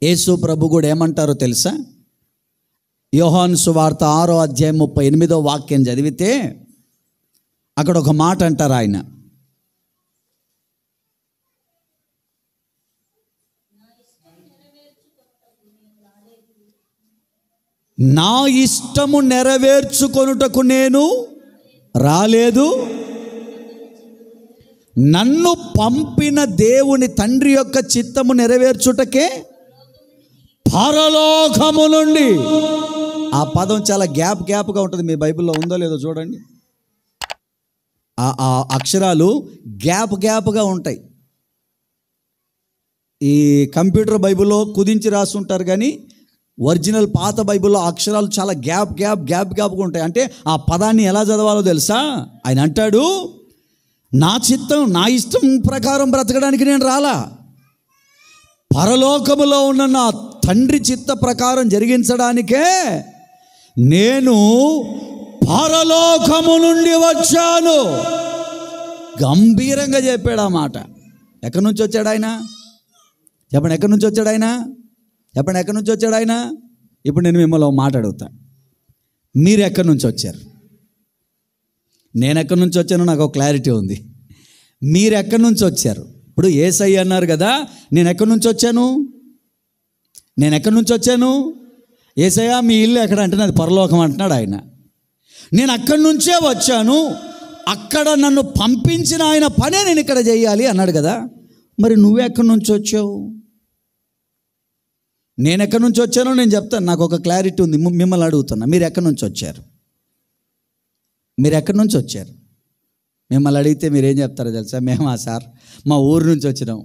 యేసు ప్రభు కూడా ఏమంటారో తెలుసా? యోహాను సువార్త 6వ అధ్యాయం 38వ వాక్యం చదివితే అక్కడ ఒక మాట అంటారు ఆయన, నా ఇష్టము నెరవేర్చుకొనుటకు నేను రాలేదు, నన్ను పంపిన దేవుని తండ్రి యొక్క చిత్తము నెరవేర్చుటకే పరలోకము నుండి. ఆ పదం చాలా గ్యాప్గా ఉంటుంది. మీ బైబిల్లో ఉందో లేదో చూడండి. ఆ అక్షరాలు గ్యాప్గా ఉంటాయి. ఈ కంప్యూటర్ బైబిల్లో కుదించి రాస్తుంటారు, కానీ ఒరిజినల్ పాత బైబిల్లో అక్షరాలు చాలా గ్యాప్గా ఉంటాయి. అంటే ఆ పదాన్ని ఎలా చదవాలో తెలుసా? ఆయన అంటాడు, నా ఇష్టం ప్రకారం బ్రతకడానికి నేను రాలా, పరలోకములో ఉన్న నా తండ్రి చిత్త ప్రకారం జరిగించడానికే నేను పరలోకము నుండి వచ్చాను. గంభీరంగా చెప్పాడు ఆ మాట. ఎక్కడి నుంచి వచ్చాడు ఆయన? చెప్పండి, ఎక్కడి నుంచి వచ్చాడు ఆయన? చెప్పండి, ఎక్కడి నుంచి వచ్చాడు ఆయన? ఇప్పుడు నేను మిమ్మల్ని మాట అడుగుతా, మీరు ఎక్కడి నుంచి వచ్చారు? నేను ఎక్కడి నుంచి వచ్చానో నాకు ఒక క్లారిటీ ఉంది. మీరు ఎక్కడి నుంచి వచ్చారు? ఇప్పుడు యేసయ్య అన్నారు కదా, నేను ఎక్కడి నుంచి వచ్చాను? యేసయ్య మీ ఇల్లు ఎక్కడ అంటే అది పరలోకం అంటున్నాడు ఆయన. నేను అక్కడి నుంచే వచ్చాను, అక్కడ నన్ను పంపించిన ఆయన పనే నేను ఇక్కడ చేయాలి అన్నాడు కదా. మరి నువ్వెక్కడి నుంచి వచ్చావు? నేను ఎక్కడి నుంచి వచ్చానో నేను చెప్తాను, నాకు ఒక క్లారిటీ ఉంది. మిమ్మల్ని అడుగుతున్నా, మీరు ఎక్కడి నుంచి వచ్చారు? మిమ్మల్ని అడిగితే మీరు ఏం చెప్తారో తెలుసా? మేమా సార్, మా ఊరు నుంచి వచ్చినాం,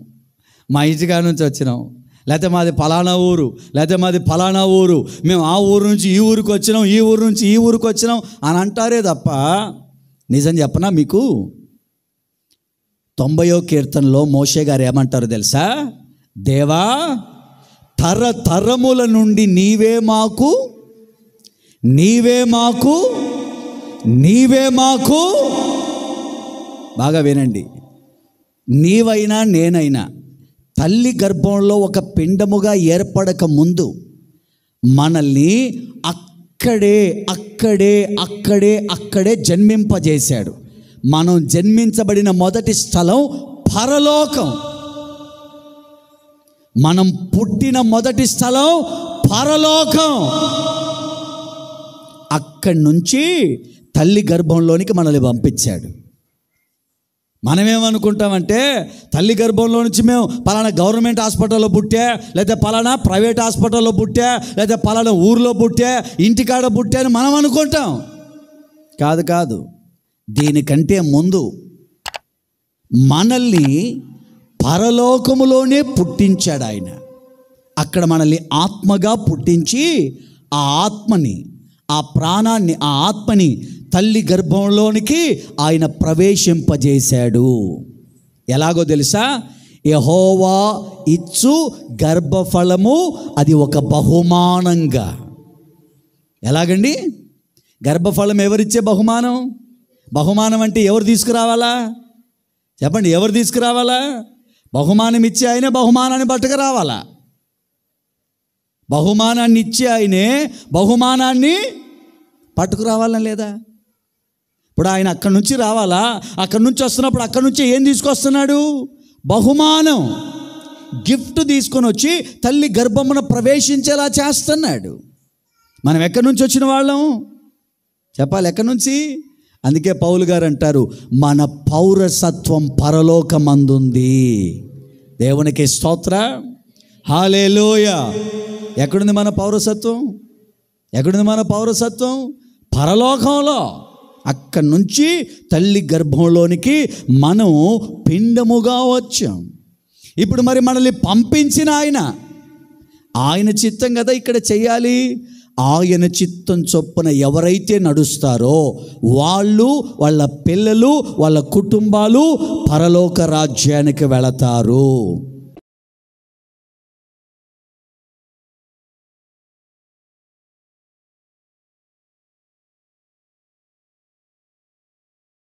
మా ఇంటికా నుంచి వచ్చినాం, లేకపోతే మాది ఫలానా ఊరు, మేము ఆ ఊరు నుంచి ఈ ఊరికి వచ్చినాం, ఈ ఊరు నుంచి ఈ ఊరికి వచ్చినాం అని అంటారే తప్ప, నిజం చెప్పనా మీకు, 90వ కీర్తనలో మోషే గారు ఏమంటారు తెలుసా? దేవా, తరతరముల నుండి నీవే మాకు బాగా వినండి, నీవైనా నేనైనా తల్లి గర్భంలో ఒక పిండముగా ఏర్పడక ముందు మనల్ని అక్కడే జన్మింపజేశాడు. మనం జన్మించబడిన మొదటి స్థలం పరలోకం. మనం పుట్టిన మొదటి స్థలం పరలోకం. అక్కడి నుంచి తల్లి గర్భంలోనికి మనల్ని పంపించాడు. మనమేమనుకుంటామంటే తల్లి గర్భంలో నుంచి మేము పలానా గవర్నమెంట్ హాస్పిటల్లో పుట్టా, లేదా పలానా ప్రైవేట్ హాస్పిటల్లో పుట్టా, లేదా పలానా ఊర్లో పుట్టా, ఇంటికాడ పుట్టా అని మనం అనుకుంటాం. కాదు, దీనికంటే ముందు మనల్ని పరలోకములోనే పుట్టించాడు ఆయన. అక్కడ మనల్ని ఆత్మగా పుట్టించి ఆ ఆత్మని, ఆ ప్రాణాన్ని, ఆ ఆత్మని తల్లి గర్భంలోనికి ఆయన ప్రవేశింపజేశాడు. ఎలాగో తెలుసా? యెహోవా ఇచ్చు గర్భఫలము అది ఒక బహుమానంగా. ఎలాగండి? గర్భఫలం ఎవరిచ్చే బహుమానం? బహుమానం అంటే ఎవరు తీసుకురావాలా? చెప్పండి, ఎవరు తీసుకురావాలా? బహుమానం ఇచ్చే ఆయనే బహుమానాన్ని పట్టుకు రావాలా? బహుమానాన్ని ఇచ్చే ఆయనే బహుమానాన్ని పట్టుకురావాలని లేదా? ఇప్పుడు ఆయన అక్కడి నుంచి రావాలా? అక్కడి నుంచి వస్తున్నప్పుడు అక్కడి నుంచి ఏం తీసుకొస్తున్నాడు? బహుమానం, గిఫ్ట్ తీసుకొని వచ్చి తల్లి గర్భమున ప్రవేశించేలా చేస్తున్నాడు. మనం ఎక్కడి నుంచి వచ్చిన వాళ్ళం? చెప్పాలి, ఎక్కడి నుంచి? అందుకే పౌలు గారు అంటారు, మన పౌరసత్వం పరలోకమందుంది. దేవునికి స్తోత్ర, హల్లెలూయా. ఎక్కడుంది మన పౌరసత్వం? పరలోకంలో. అక్కడి నుంచి తల్లి గర్భంలోనికి మనం పిండముగా వచ్చాం. ఇప్పుడు మరి మనల్ని పంపించిన ఆయన చిత్తం కదా ఇక్కడ చెయ్యాలి. ఆయన చిత్తం చొప్పున ఎవరైతే నడుస్తారో వాళ్ళు, వాళ్ళ పిల్లలు, వాళ్ళ కుటుంబాలు పరలోక రాజ్యానికి వెళతారు.